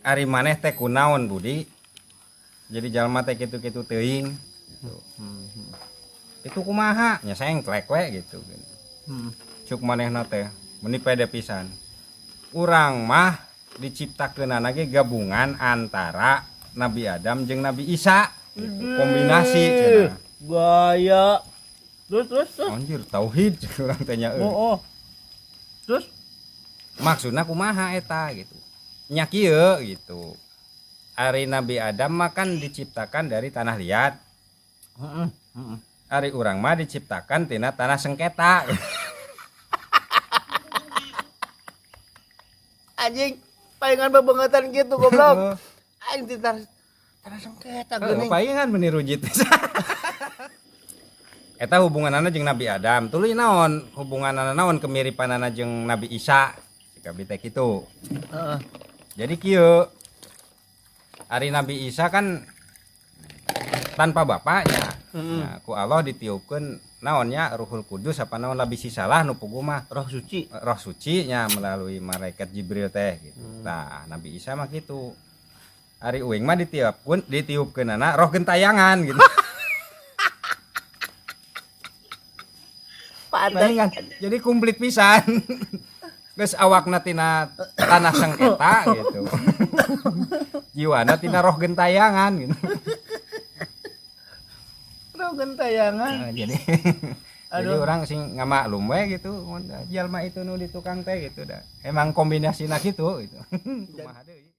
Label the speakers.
Speaker 1: ari maneh teh kunaon Budi jadi jalma teh kitu-kitu teuing gitu. Itu kumaha nya sengklek we gitu cuk manehna teh meni pede pisan urang mah diciptakeunana ge gabungan antara Nabi Adam jeung Nabi Isa gitu. Kombinasi cenah
Speaker 2: gaya terus
Speaker 1: anjir tauhid urang teh nya
Speaker 2: terus
Speaker 1: maksudna kumaha eta gitu nya kieu gitu ari Nabi Adam mah kan diciptakan dari tanah liat ari urang mah diciptakan tina tanah sengketa
Speaker 2: anjing palingan bebengetan gitu goblok anjing tanah sengketa geuning
Speaker 1: palingan meniru jit eta hubunganana jeung Nabi Adam tuluy naon hubunganana naon kemiripanana jeung Nabi Isa kabeh teh kitu jadi kieu ari Nabi Isa kan tanpa bapaknya nah, ku Allah ditiupkeun naonnya Ruhul Kudus apa naon labisi salah nu puguh mah roh suci nya melalui malaikat Jibril teh gitu tah Nabi Isa mah kitu ari uing mah ditiupkeunana roh gentayangan gitu
Speaker 2: pantes
Speaker 1: jadi komplit pisan geus awakna tina tanah sengketa gitu jiwana tina roh gentayangan gitu
Speaker 2: roh gentayangan
Speaker 1: nah, jadi orang sing ngamaklum we gitu jalma itu nu di tukang teh gitu dah emang kombinasina gitu kumaha deui